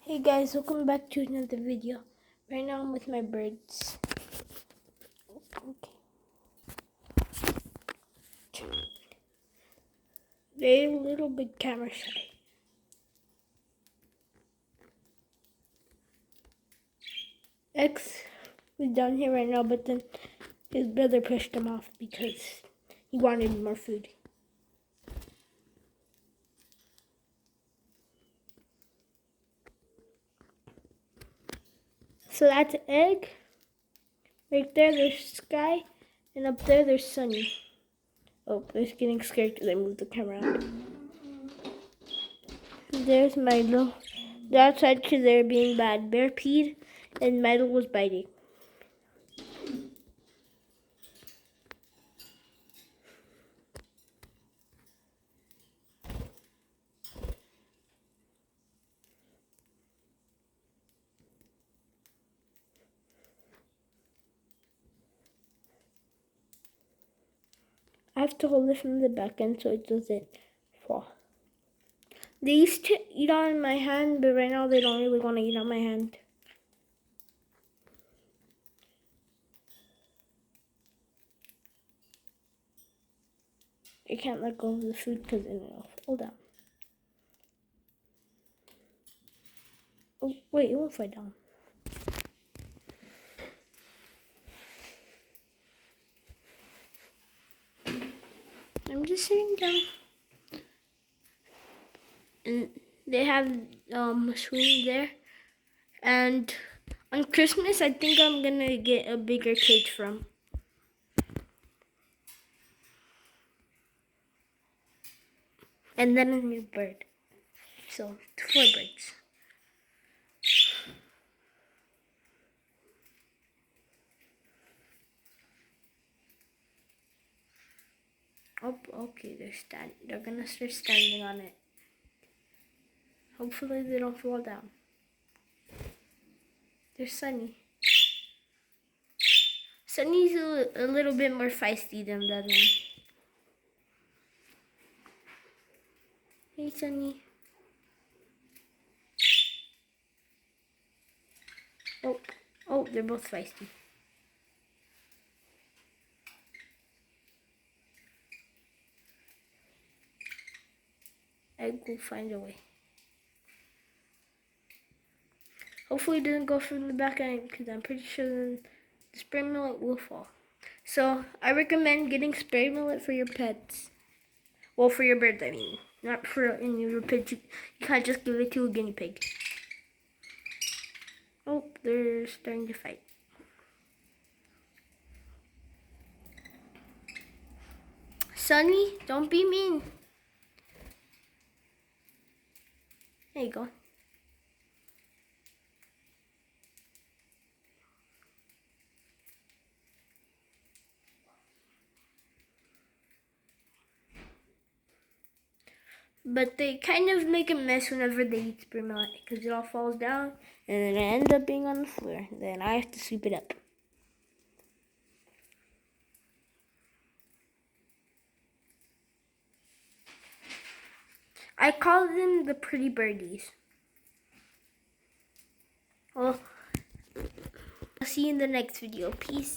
Hey guys, welcome back to another video. Right now I'm with my birds. Okay. They're a little bit camera shy. X is down here right now, but then his brother pushed him off because he wanted more food. So that's Egg. Right there, there's Sky. And up there, there's Sunny. Oh, they're getting scared because I moved the camera out. There's Milo. They're outside because they're being bad. Bear peed, and Milo was biting. I have to hold it from the back end so it doesn't fall. They used to eat on my hand, but right now they don't really want to eat on my hand. I can't let go of the food because then it'll fall down. Oh, wait, it won't fall down. I'm just sitting down. And they have a swing there. And on Christmas, I think I'm going to get a bigger cage from. And then a new bird. So, 4 birds. Oh, okay, they're gonna start standing on it. Hopefully they don't fall down. There's Sunny. Sunny's a little bit more feisty than the other one. Hey, Sunny. Oh, they're both feisty. Egg will find a way. Hopefully it doesn't go from the back end because I'm pretty sure then the spray millet will fall. So I recommend getting spray millet for your pets. Well, for your birds, I mean. Not for any of your pets. You can't just give it to a guinea pig. Oh, they're starting to fight. Sunny, don't be mean. There you go. But they kind of make a mess whenever they eat spray millet because it all falls down and then it ends up being on the floor. Then I have to sweep it up. I call them the pretty birdies. Well, I'll see you in the next video. Peace.